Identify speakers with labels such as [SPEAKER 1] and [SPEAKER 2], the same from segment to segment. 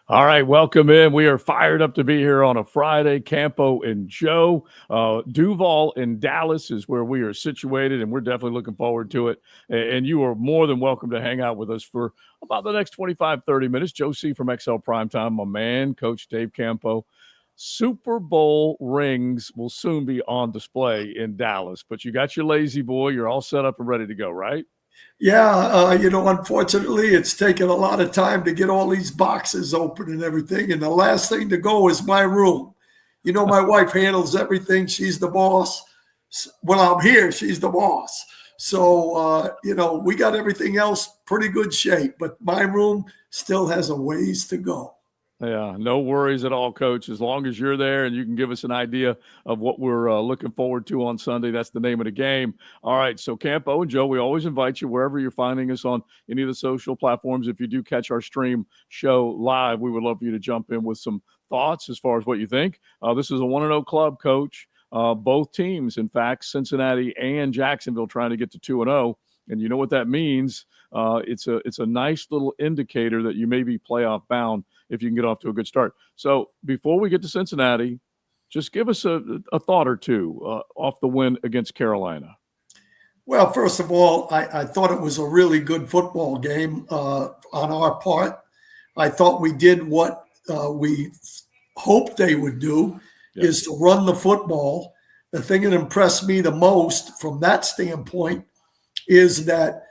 [SPEAKER 1] All right, welcome in. We are fired up to be here on a Friday. Campo and Joe. Duval in Dallas is where we are situated, and we're definitely looking forward to it. And you are more than welcome to hang out with us for about the next 25, 30 minutes. Joe C. from XL Primetime, my man, Coach Dave Campo. Super Bowl rings will soon be on display in Dallas, but you got your lazy boy. You're all set up and ready to go, right?
[SPEAKER 2] Yeah, unfortunately, it's taken a lot of time to get all these boxes open and everything. And the last thing to go is my room. My wife handles everything. She's the boss. When I'm here, she's the boss. So, we got everything else pretty good shape, but my room still has a ways to go.
[SPEAKER 1] Yeah, no worries at all, Coach. As long as you're there and you can give us an idea of what we're looking forward to on Sunday, that's the name of the game. All right, so Campo and Joe, we always invite you wherever you're finding us on any of the social platforms. If you do catch our stream show live, we would love for you to jump in with some thoughts as far as what you think. This is a 1-0 club, Coach. Both teams, in fact, Cincinnati and Jacksonville, trying to get to 2-0. And you know what that means. It's a nice little indicator that you may be playoff bound if you can get off to a good start. So before we get to Cincinnati, just give us a thought or two off the win against Carolina.
[SPEAKER 2] Well, first of all, I thought it was a really good football game on our part. I thought we did what we hoped they would do, is to run the football. The thing that impressed me the most from that standpoint is that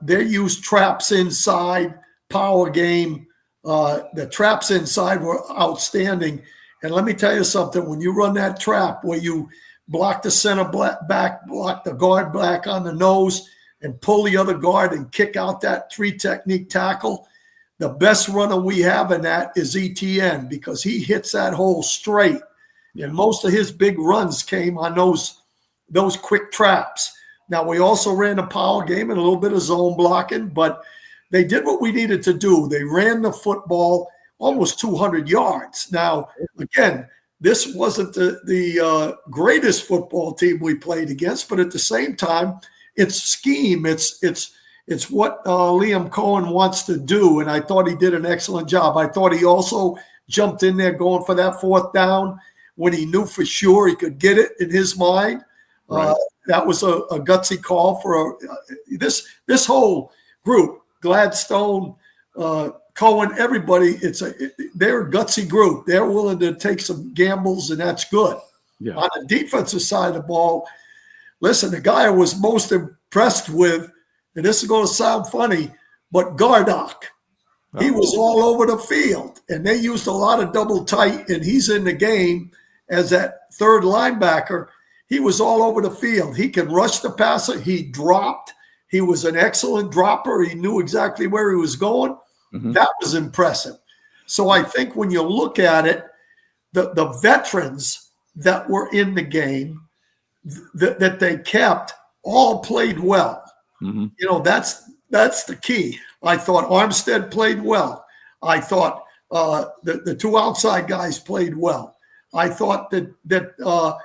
[SPEAKER 2] they used traps inside, power game. The traps inside were outstanding. And let me tell you something, when you run that trap where you block the center back, block the guard back on the nose, and pull the other guard and kick out that three-technique tackle, the best runner we have in that is ETN, because he hits that hole straight. And most of his big runs came on those quick traps. Now, we also ran a power game and a little bit of zone blocking, but they did what we needed to do. They ran the football almost 200 yards. Now, again, this wasn't the greatest football team we played against, but at the same time, it's scheme. It's what Liam Cohen wants to do, and I thought he did an excellent job. I thought he also jumped in there going for that fourth down when he knew for sure he could get it in his mind. Right. That was a gutsy call for this whole group. Gladstone, Cohen, everybody. They're a gutsy group. They're willing to take some gambles, and that's good. Yeah. On the defensive side of the ball, listen, the guy I was most impressed with, and this is going to sound funny, but Gardock. He was all over the field, and they used a lot of double tight, and he's in the game as that third linebacker. He was all over the field. He can rush the passer. He dropped. He was an excellent dropper. He knew exactly where he was going. Mm-hmm. That was impressive. So I think when you look at it, the veterans that were in the game that they kept all played well. Mm-hmm. That's the key. I thought Armstead played well. I thought the two outside guys played well. I thought that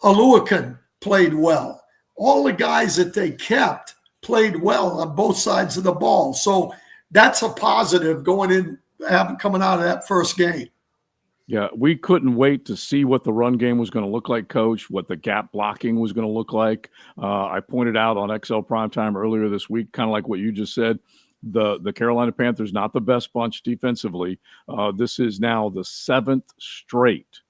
[SPEAKER 2] Aluakan played well. All the guys that they kept played well on both sides of the ball. So that's a positive coming out of that first game.
[SPEAKER 1] Yeah, we couldn't wait to see what the run game was going to look like, Coach, what the gap blocking was going to look like. I pointed out on XL Primetime earlier this week, kind of like what you just said, the Carolina Panthers, not the best bunch defensively. This is now the 7th straight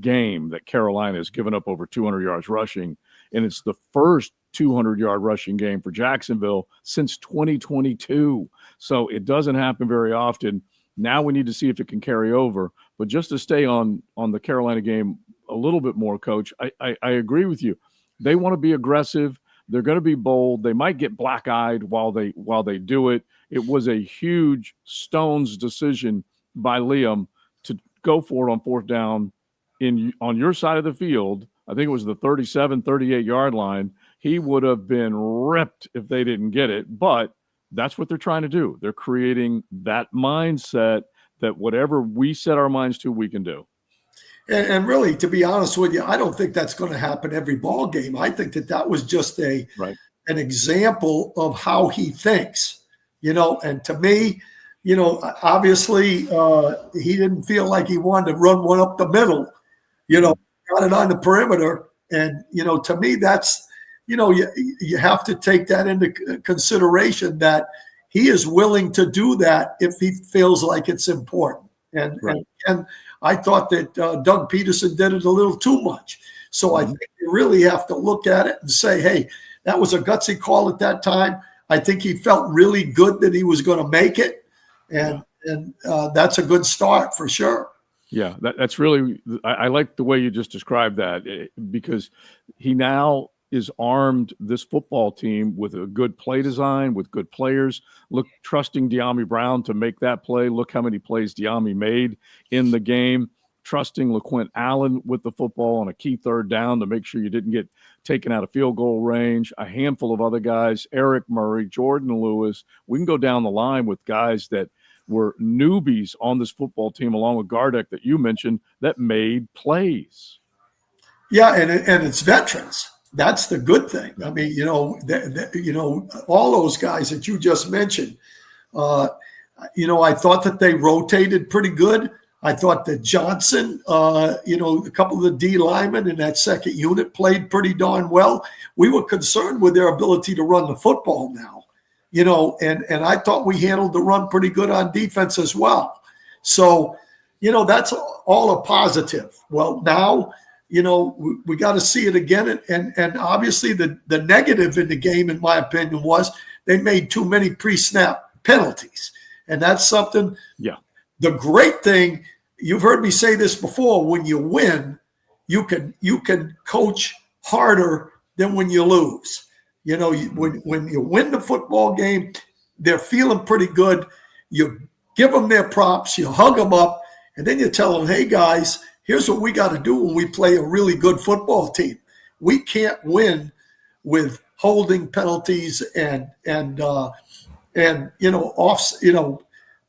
[SPEAKER 1] game that Carolina has given up over 200 yards rushing, and it's the first 200-yard rushing game for Jacksonville since 2022. So it doesn't happen very often. Now we need to see if it can carry over. But just to stay on the Carolina game a little bit more, Coach, I agree with you. They want to be aggressive. They're going to be bold. They might get black-eyed while they do it. It was a huge Stones decision by Liam to go for it on fourth down on your side of the field. I think it was the 37, 38-yard line. He would have been ripped if they didn't get it, but that's what they're trying to do. They're creating that mindset that whatever we set our minds to, we can do.
[SPEAKER 2] And really, to be honest with you, I don't think that's going to happen every ball game. I think that was just an example of how he thinks, and to me, Obviously he didn't feel like he wanted to run one up the middle, got it on the perimeter. And, to me, that's, you have to take that into consideration that he is willing to do that if he feels like it's important. And I thought that Doug Peterson did it a little too much. So I think you really have to look at it and say, hey, that was a gutsy call at that time. I think he felt really good that he was going to make it. And that's a good start for sure.
[SPEAKER 1] Yeah, that's really – I like the way you just described that because he now is armed, this football team, with a good play design, with good players. Look, trusting De'Ami Brown to make that play. Look how many plays De'Ami made in the game. Trusting LaQuint Allen with the football on a key third down to make sure you didn't get taken out of field goal range. A handful of other guys, Eric Murray, Jordan Lewis. We can go down the line with guys that were newbies on this football team, along with Gardeck that you mentioned, that made plays.
[SPEAKER 2] Yeah, and it's veterans. That's the good thing. I mean, all those guys that you just mentioned, I thought that they rotated pretty good. I thought that Johnson, a couple of the D linemen in that second unit played pretty darn well. We were concerned with their ability to run the football now, and I thought we handled the run pretty good on defense as well. So, that's all a positive. Well, now, we got to see it again. And obviously the negative in the game, in my opinion, was they made too many pre-snap penalties. And that's something. Yeah. The great thing, you've heard me say this before, when you win, you can coach harder than when you lose. When you win the football game, they're feeling pretty good. You give them their props, you hug them up, and then you tell them, hey, guys, here's what we got to do when we play a really good football team. We can't win with holding penalties and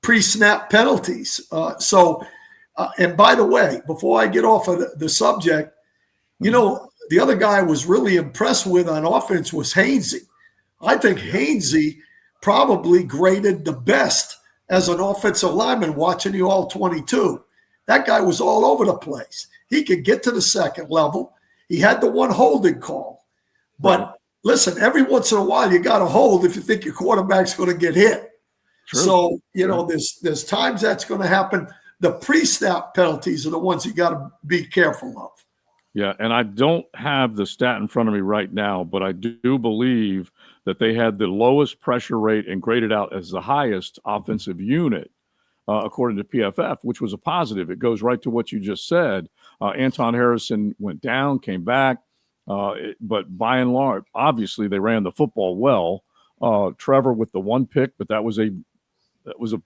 [SPEAKER 2] pre-snap penalties. And by the way, before I get off of the subject, the other guy I was really impressed with on offense was Hainsey. I think Hainsey probably graded the best as an offensive lineman watching the All-22. That guy was all over the place. He could get to the second level. He had the one holding call. But listen, every once in a while you got to hold if you think your quarterback's going to get hit. True. So, there's times that's going to happen. The pre-snap penalties are the ones you got to be careful of.
[SPEAKER 1] Yeah, and I don't have the stat in front of me right now, but I do believe that they had the lowest pressure rate and graded out as the highest offensive unit, according to PFF, which was a positive. It goes right to what you just said. Anton Harrison went down, came back, but by and large, obviously they ran the football well. Trevor with the one pick, but that was a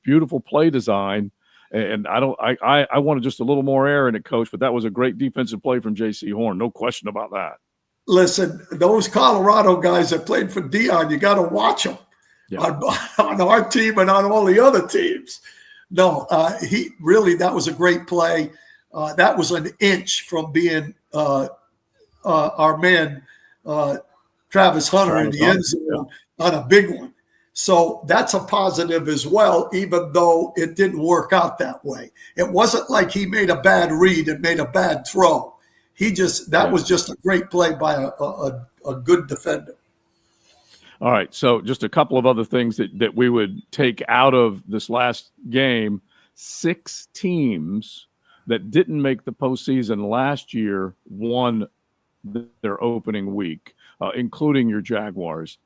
[SPEAKER 1] beautiful play design. And I wanted just a little more air in it, Coach, but that was a great defensive play from J.C. Horn. No question about that.
[SPEAKER 2] Listen, those Colorado guys that played for Dion, you got to watch them on our team and on all the other teams. No, that was a great play. That was an inch from being our man, Travis Hunter in the end zone on a big one. So that's a positive as well, even though it didn't work out that way. It wasn't like he made a bad read and made a bad throw. That was just a great play by a good defender.
[SPEAKER 1] All right, so just a couple of other things that we would take out of this last game. 6 teams that didn't make the postseason last year won their opening week, including your Jaguars.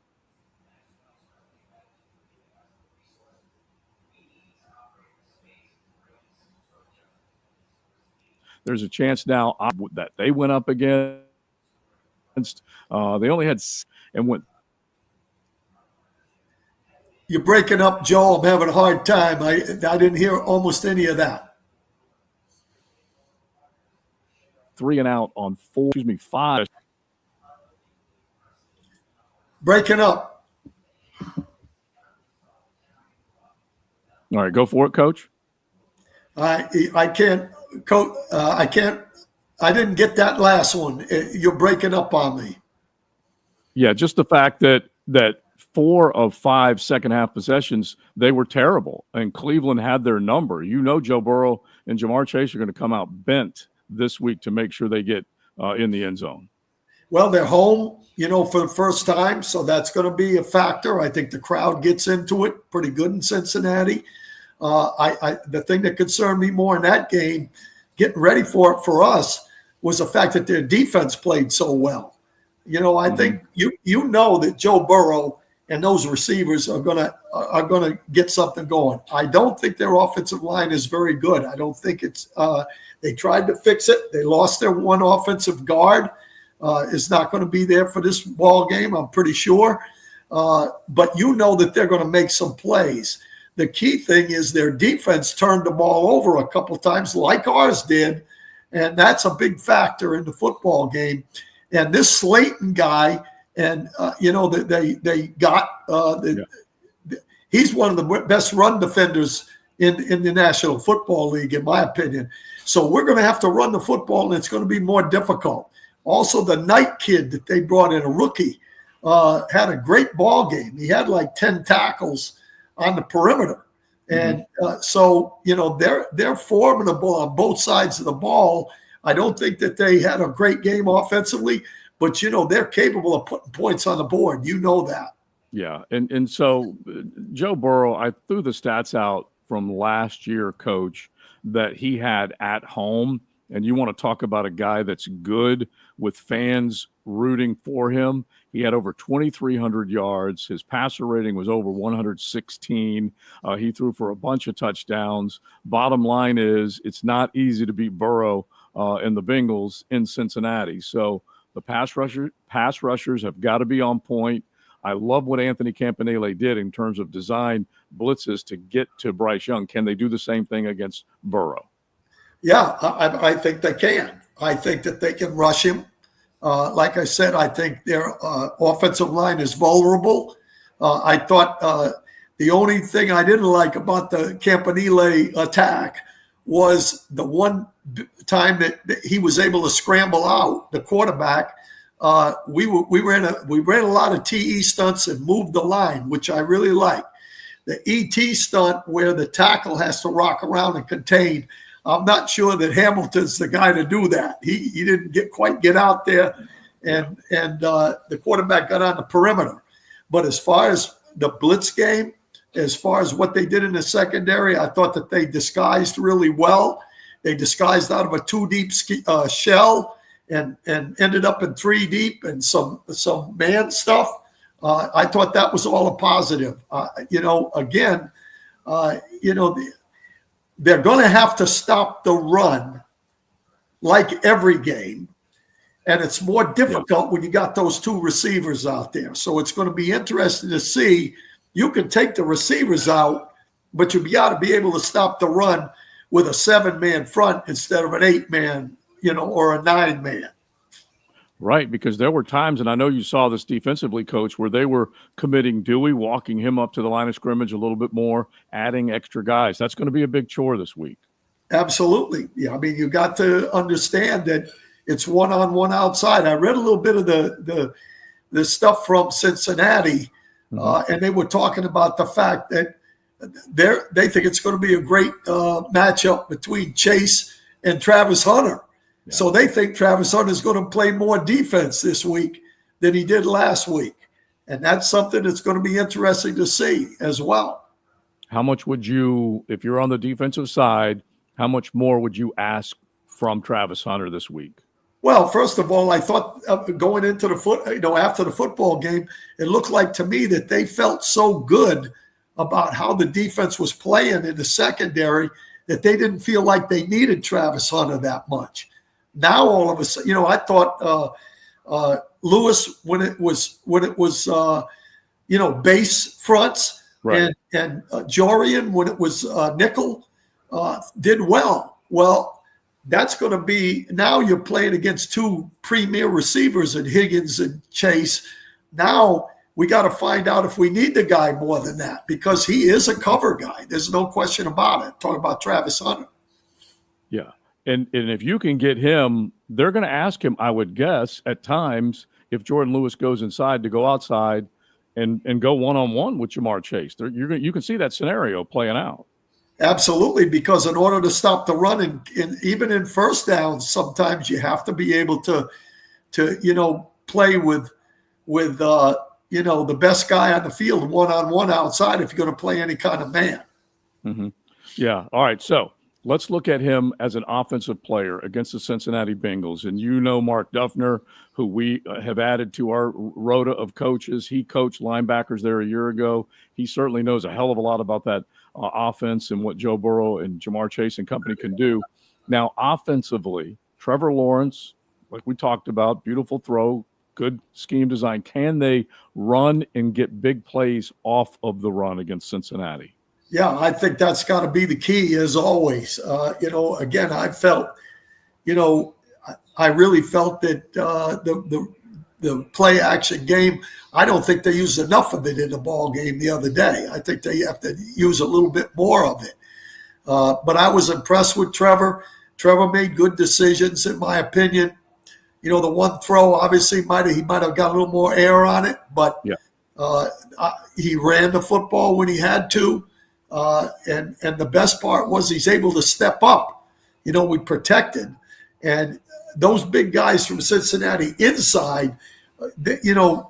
[SPEAKER 1] There's a chance now that they went up against. They only had and went.
[SPEAKER 2] You're breaking up, Joe. I'm having a hard time. I didn't hear almost any of that.
[SPEAKER 1] 3 and out on 5.
[SPEAKER 2] Breaking up.
[SPEAKER 1] All right, go for it, Coach.
[SPEAKER 2] I can't. Coach, I can't. I didn't get that last one. You're breaking up on me.
[SPEAKER 1] Yeah, just the fact that 4 of 5 second half possessions, they were terrible, and Cleveland had their number. Joe Burrow and Jamar Chase are going to come out bent this week to make sure they get in the end zone.
[SPEAKER 2] Well, they're home, for the first time, so that's going to be a factor. I think the crowd gets into it pretty good in Cincinnati. The thing that concerned me more in that game, getting ready for it for us, was the fact that their defense played so well. I think you know that Joe Burrow and those receivers are gonna get something going. I don't think their offensive line is very good. I don't think it's. They tried to fix it. They lost their one offensive guard. Is not going to be there for this ball game, I'm pretty sure. But that they're going to make some plays. The key thing is their defense turned the ball over a couple times, like ours did, and that's a big factor in the football game. And this Slayton guy, and they got he's one of the best run defenders in the National Football League, in my opinion. So we're going to have to run the football, and it's going to be more difficult. Also, the Knight kid that they brought in, a rookie, had a great ball game. He had like 10 tackles on the perimeter. And so they're formidable on both sides of the ball. I don't think that they had a great game offensively, but, they're capable of putting points on the board. You know that.
[SPEAKER 1] Yeah. And so Joe Burrow, I threw the stats out from last year, Coach, that he had at home. And you want to talk about a guy that's good with fans rooting for him. He had over 2,300 yards. His passer rating was over 116. He threw for a bunch of touchdowns. Bottom line is it's not easy to beat Burrow and the Bengals in Cincinnati. So the pass rushers have got to be on point. I love what Anthony Campanile did in terms of design blitzes to get to Bryce Young. Can they do the same thing against Burrow?
[SPEAKER 2] Yeah, I think they can. I think that they can rush him. Like I said, I think their offensive line is vulnerable. I thought the only thing I didn't like about the Campanile attack was the one time that he was able to scramble out the quarterback. We ran a lot of TE stunts and moved the line, which I really like. The ET stunt where the tackle has to rock around and contain. I'm not sure that Hamilton's the guy to do that. He didn't quite get out there, and the quarterback got on the perimeter. But as far as the blitz game, as far as what they did in the secondary, I thought that they disguised really well. They disguised out of a 2-deep shell and ended up in 3 deep and some man stuff. I thought that was all a positive. They're going to have to stop the run like every game. And it's more difficult when you got those 2 receivers out there. So it's going to be interesting to see. You can take the receivers out, but you'll got to be able to stop the run with a 7-man front instead of an 8-man, or a 9-man.
[SPEAKER 1] Right, because there were times, and I know you saw this defensively, Coach, where they were committing Dewey, walking him up to the line of scrimmage a little bit more, adding extra guys. That's going to be a big chore this week.
[SPEAKER 2] Absolutely. Yeah, I mean, you got to understand that it's one-on-one outside. I read a little bit of the stuff from Cincinnati, and they were talking about the fact that they think it's going to be a great matchup between Chase and Travis Hunter. Yeah. So they think Travis Hunter is going to play more defense this week than he did last week. And that's something that's going to be interesting to see as well.
[SPEAKER 1] How much would you, if you're on the defensive side, how much more would you ask from Travis Hunter this week?
[SPEAKER 2] Well, first of all, I thought going into after the football game, it looked like to me that they felt so good about how the defense was playing in the secondary that they didn't feel like they needed Travis Hunter that much. Now all of a sudden, I thought Lewis when it was base fronts, right, and Jorian when it was nickel did well. Well, that's going to be now you're playing against 2 premier receivers in Higgins and Chase. Now we got to find out if we need the guy more than that because he is a cover guy. There's no question about it. Talking about Travis Hunter.
[SPEAKER 1] Yeah. And if you can get him, they're going to ask him, I would guess, at times, if Jordan Lewis goes inside to go outside and go one-on-one with Jamar Chase. You can see that scenario playing out.
[SPEAKER 2] Absolutely, because in order to stop the run, and even in first downs, sometimes you have to be able to play with the best guy on the field one-on-one outside if you're going to play any kind of man.
[SPEAKER 1] Mm-hmm. Yeah. All right. So let's look at him as an offensive player against the Cincinnati Bengals. And Mark Duffner, who we have added to our rota of coaches. He coached linebackers there a year ago. He certainly knows a hell of a lot about that offense and what Joe Burrow and Jamar Chase and company can do. Now, offensively, Trevor Lawrence, like we talked about, beautiful throw, good scheme design. Can they run and get big plays off of the run against Cincinnati?
[SPEAKER 2] Yeah, I think that's got to be the key, as always. Again, I felt, I really felt that the play action game, I don't think they used enough of it in the ball game the other day. I think they have to use a little bit more of it. But I was impressed with Trevor. Trevor made good decisions, in my opinion. The one throw, obviously, he might have got a little more air on it, but he ran the football when he had to. And the best part was he's able to step up. We protected. And those big guys from Cincinnati inside, they're not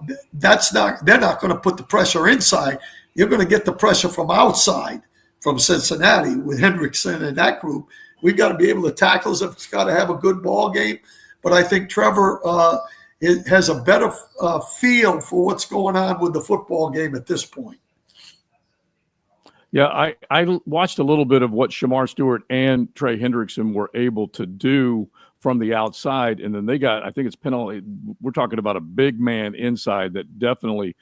[SPEAKER 2] going to put the pressure inside. You're going to get the pressure from outside from Cincinnati with Hendrickson and that group. We've got to be able to tackle us. It's got to have a good ball game. But I think Trevor has a better feel for what's going on with the football game at this point.
[SPEAKER 1] Yeah, I watched a little bit of what Shamar Stewart and Trey Hendrickson were able to do from the outside, and then they got, I think it's penalty. We're talking about a big man inside that definitely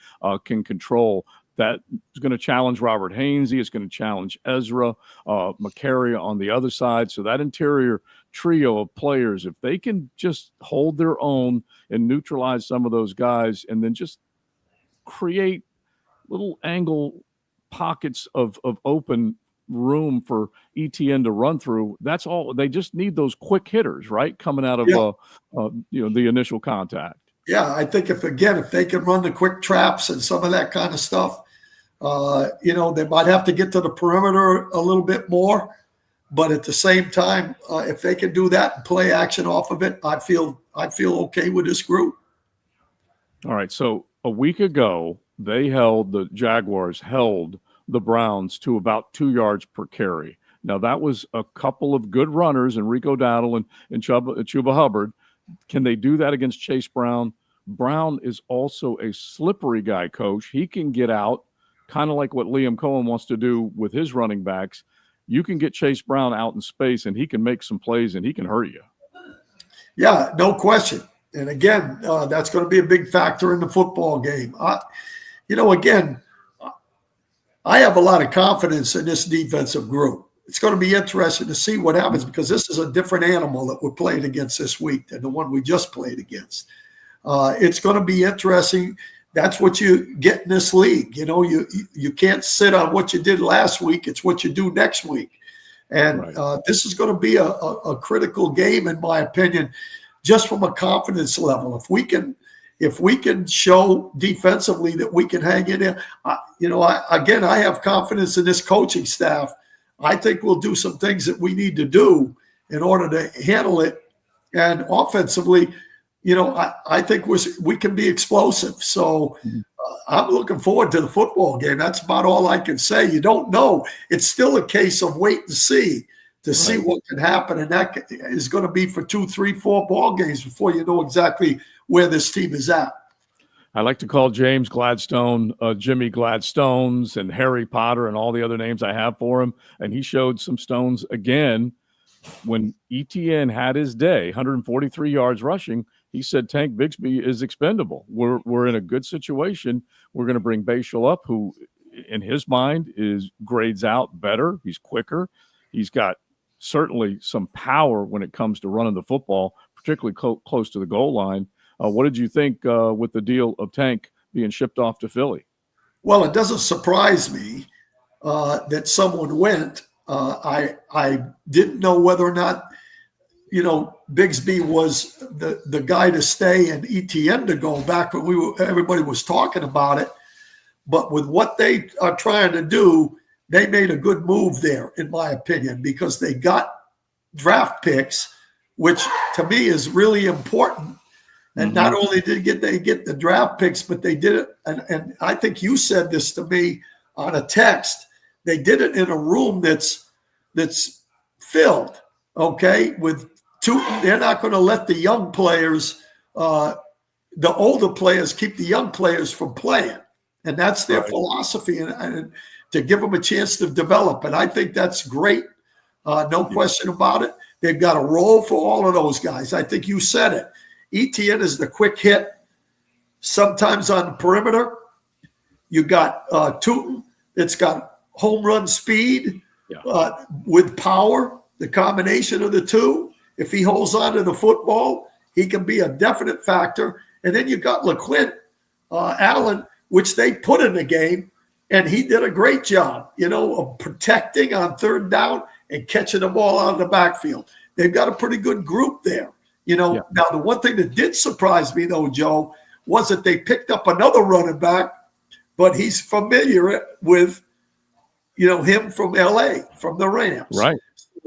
[SPEAKER 1] can control. That is going to challenge Robert Hainsey. It's going to challenge Ezra McCary on the other side. So that interior trio of players, if they can just hold their own and neutralize some of those guys, and then just create little angle pockets of open room for ETN to run through, that's all. They just need those quick hitters, right, coming out of the initial contact.
[SPEAKER 2] Yeah, I think if they can run the quick traps and some of that kind of stuff, they might have to get to the perimeter a little bit more. But at the same time, if they can do that and play action off of it, I'd feel okay with this group.
[SPEAKER 1] All right. So a week ago, the Jaguars held the Browns to about 2 yards per carry. Now, that was a couple of good runners, Enrico Dowdle and Chuba Hubbard. Can they do that against Chase Brown? Brown is also a slippery guy, Coach. He can get out, kind of like what Liam Cohen wants to do with his running backs. You can get Chase Brown out in space, and he can make some plays, and he can hurt you. Yeah,
[SPEAKER 2] no question. And again, that's going to be a big factor in the football game. I have a lot of confidence in this defensive group. It's going to be interesting to see what happens because this is a different animal that we're playing against this week than the one we just played against. It's going to be interesting. That's what you get in this league. You can't sit on what you did last week. It's what you do next week. And this is going to be a critical game, in my opinion, just from a confidence level. If we can show defensively that we can hang in there, I have confidence in this coaching staff. I think we'll do some things that we need to do in order to handle it. And offensively, I think we can be explosive. So I'm looking forward to the football game. That's about all I can say. You don't know. It's still a case of wait and see see what can happen. And that is going to be for 2, 3, 4 ball games before you know exactly where this team is at.
[SPEAKER 1] I like to call James Gladstone Jimmy Gladstones and Harry Potter and all the other names I have for him. And he showed some stones again when ETN had his day, 143 yards rushing. He said Tank Bigsby is expendable. We're in a good situation. We're going to bring Bashal up, who in his mind grades out better. He's quicker. He's got certainly some power when it comes to running the football, particularly close to the goal line. What did you think with the deal of Tank being shipped off to Philly?
[SPEAKER 2] Well, it doesn't surprise me that someone went. I didn't know whether or not, Bigsby was the guy to stay and ETN to go back, but everybody was talking about it. But with what they are trying to do, they made a good move there, in my opinion, because they got draft picks, which to me is really important. And not only did they get the draft picks, but they did it. And I think you said this to me on a text. They did it in a room that's filled, okay, with two. They're not going to let the young players, the older players, keep the young players from playing. And that's their philosophy, and to give them a chance to develop. And I think that's great. No question about it. They've got a role for all of those guys. I think you said it. ETN is the quick hit. Sometimes on the perimeter, you got Tootin. It's got home run speed with power, the combination of the two. If he holds on to the football, he can be a definite factor. And then you got LaQuint Allen, which they put in the game, and he did a great job, of protecting on third down and catching the ball out of the backfield. They've got a pretty good group there. Now the one thing that did surprise me, though, Joe, was that they picked up another running back, but he's familiar with, him from LA, from the Rams.
[SPEAKER 1] Right.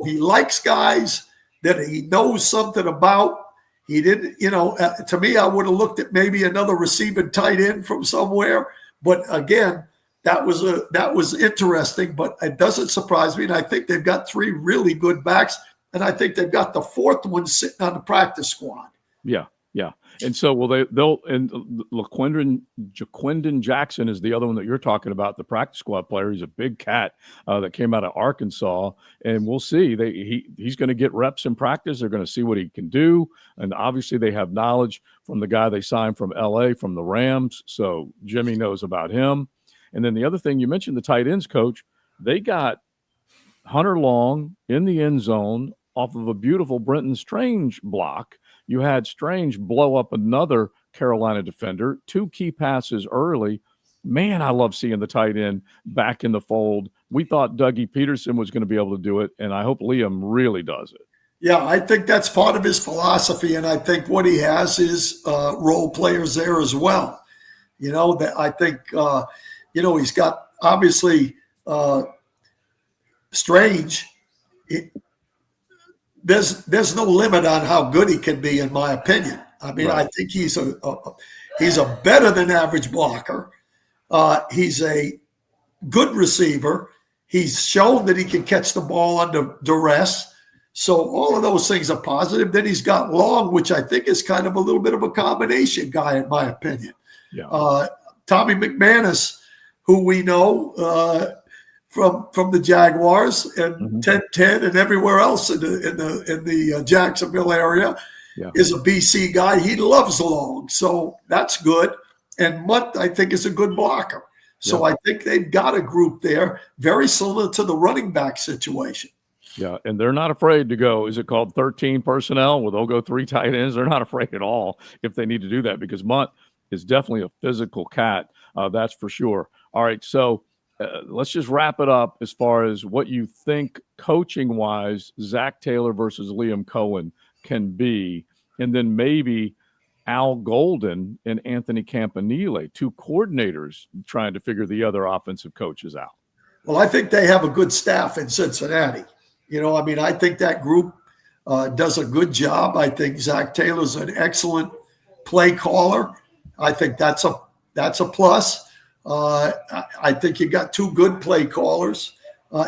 [SPEAKER 2] He likes guys that he knows something about. He didn't, to me, I would have looked at maybe another receiving tight end from somewhere. But again, that was interesting, but it doesn't surprise me. And I think they've got three really good backs. And I think they've got the fourth one sitting on the practice squad.
[SPEAKER 1] Yeah. And so they'll Jaquindon Jackson is the other one that you're talking about, the practice squad player. He's a big cat that came out of Arkansas, and we'll see. He's going to get reps in practice. They're going to see what he can do, and obviously they have knowledge from the guy they signed from LA, from the Rams. So Jimmy knows about him. And then the other thing you mentioned, the tight ends coach, they got Hunter Long in the end zone off of a beautiful Brenton Strange block. You had Strange blow up another Carolina defender, 2 key passes early. Man, I love seeing the tight end back in the fold. We thought Dougie Peterson was going to be able to do it, and I hope Liam really does it.
[SPEAKER 2] Yeah, I think that's part of his philosophy, and I think what he has is role players there as well. That I think, he's got obviously Strange. There's no limit on how good he can be, in my opinion. I mean, right. I think he's a better than average blocker. He's a good receiver. He's shown that he can catch the ball under duress. So all of those things are positive. Then he's got Long, which I think is kind of a little bit of a combination guy, in my opinion. Yeah. Tommy McManus, who we know from the Jaguars and 10-10 and everywhere else in the Jacksonville area, is a BC guy. He loves Long, so that's good. And Mutt, I think, is a good blocker. So I think they've got a group there very similar to the running back situation.
[SPEAKER 1] Yeah, and they're not afraid to go. Is it called 13 personnel? Well, they'll go 3 tight ends. They're not afraid at all if they need to do that, because Mutt is definitely a physical cat. That's for sure. All right, so let's just wrap it up as far as what you think coaching-wise Zach Taylor versus Liam Cohen can be, and then maybe Al Golden and Anthony Campanile, 2 coordinators trying to figure the other offensive coaches out.
[SPEAKER 2] Well, I think they have a good staff in Cincinnati. I think that group does a good job. I think Zach Taylor's an excellent play caller. I think that's a plus. I think you got 2 good play callers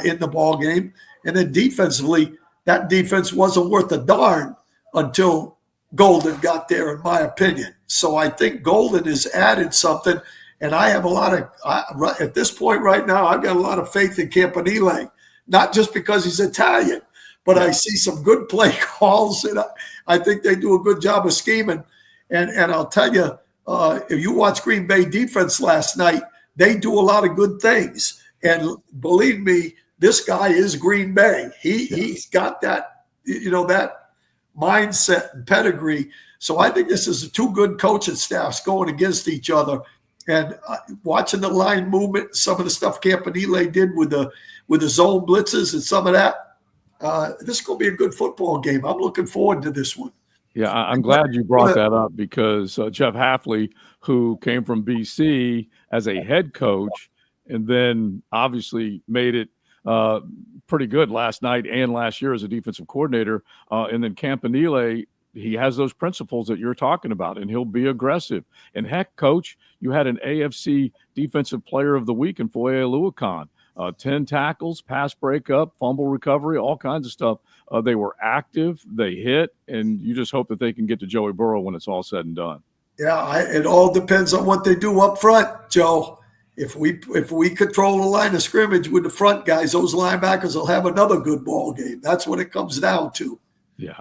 [SPEAKER 2] in the ball game. And then defensively, that defense wasn't worth a darn until Golden got there, in my opinion. So I think Golden has added something. And I have at this point right now, I've got a lot of faith in Campanile, not just because he's Italian, but I see some good play calls, and I think they do a good job of scheming. And I'll tell you, if you watch Green Bay defense last night, they do a lot of good things. And believe me, this guy is Green Bay. He's got that, that mindset and pedigree. So I think this is 2 good coaching staffs going against each other. And watching the line movement, some of the stuff Campanile did with the zone blitzes and some of that, this is going to be a good football game. I'm looking forward to this one.
[SPEAKER 1] Yeah, I'm glad you brought that up because Jeff Halfley, who came from BC as a head coach and then obviously made it uh, pretty good last night and last year as a defensive coordinator, and then Campanile, he has those principles that you're talking about, and he'll be aggressive. And heck, coach, you had an AFC Defensive Player of the Week in Foye Oluokun. 10 tackles, pass breakup, fumble recovery, all kinds of stuff. They were active, they hit, and you just hope that they can get to Joey Burrow when it's all said and done.
[SPEAKER 2] Yeah, it all depends on what they do up front, Joe. If we control the line of scrimmage with the front guys, those linebackers will have another good ball game. That's what it comes down to.
[SPEAKER 1] Yeah.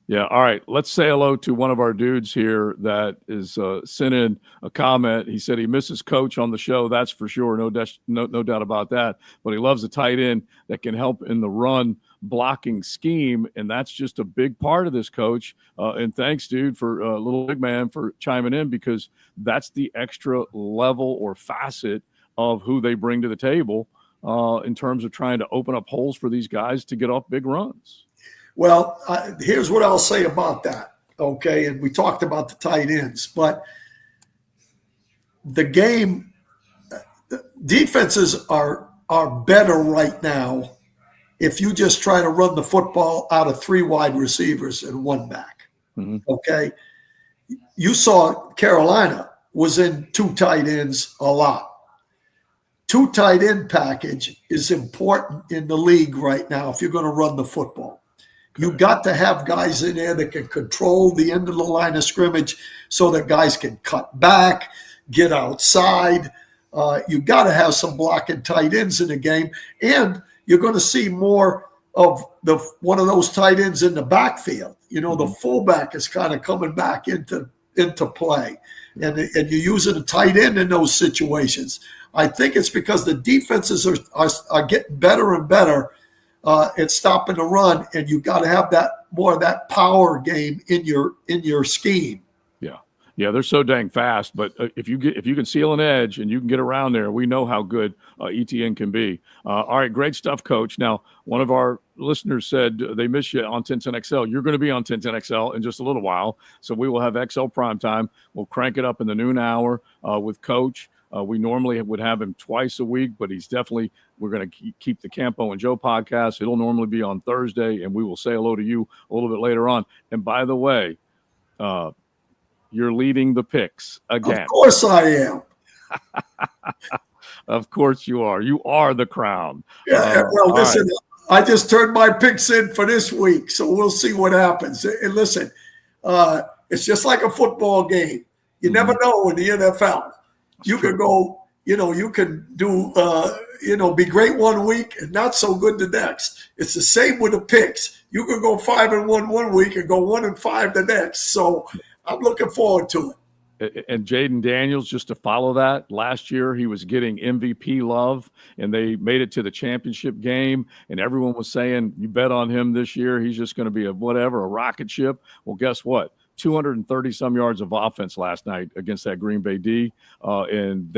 [SPEAKER 1] Yeah. All right. Let's say hello to one of our dudes here that is sent in a comment. He said he misses Coach on the show. That's for sure. No doubt about that. But he loves a tight end that can help in the run blocking scheme. And that's just a big part of this, Coach. And thanks, dude, for little big man for chiming in, because that's the extra level or facet of who they bring to the table in terms of trying to open up holes for these guys to get off big runs.
[SPEAKER 2] Well, here's what I'll say about that, okay? And we talked about the tight ends, but the game defenses are better right now if you just try to run the football out of 3 wide receivers and 1 back, okay? You saw Carolina was in 2 tight ends a lot. 2 tight end package is important in the league right now if you're going to run the football. You got to have guys in there that can control the end of the line of scrimmage so that guys can cut back, get outside. You got to have some blocking tight ends in the game. And you're going to see more of one of those tight ends in the backfield. You know, the fullback is kind of coming back into play. And you're using a tight end in those situations. I think it's because the defenses are getting better and better at stopping the run, and you got to have that more of that power game in your scheme.
[SPEAKER 1] Yeah, they're so dang fast. But if you can seal an edge and you can get around there, we know how good ETN can be. All right, great stuff, Coach. Now, one of our listeners said they miss you on 1010XL. You're going to be on 1010XL in just a little while, so we will have XL Primetime. We'll crank it up in the noon hour with Coach. We normally would have him twice a week, but we're going to keep the Campo and Joe podcast. It'll normally be on Thursday, and we will say hello to you a little bit later on. And by the way, you're leading the picks again.
[SPEAKER 2] Of course I am.
[SPEAKER 1] Of course you are. You are the crown.
[SPEAKER 2] Yeah, well, listen, right. I just turned my picks in for this week, so we'll see what happens. And listen, it's just like a football game. You never know in the NFL. You can go, you can do, be great one week and not so good the next. It's the same with the picks. You can go 5-1 one week and go 1-5 the next. So I'm looking forward to
[SPEAKER 1] it. And Jaden Daniels, just to follow that, last year he was getting MVP love, and they made it to the championship game, and everyone was saying, you bet on him this year. He's just going to be a rocket ship. Well, guess what? 230-some yards of offense last night against that Green Bay D, and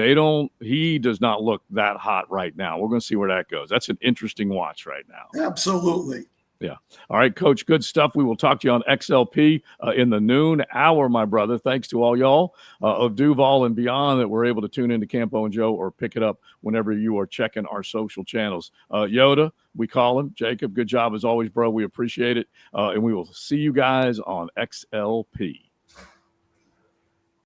[SPEAKER 1] he does not look that hot right now. We're going to see where that goes. That's an interesting watch right now.
[SPEAKER 2] Absolutely.
[SPEAKER 1] Yeah. All right, Coach, good stuff. We will talk to you on XLP in the noon hour, my brother. Thanks to all y'all of Duval and beyond that were able to tune into Campo and Joe or pick it up whenever you are checking our social channels. Yoda, we call him. Jacob, good job as always, bro. We appreciate it. And we will see you guys on XLP.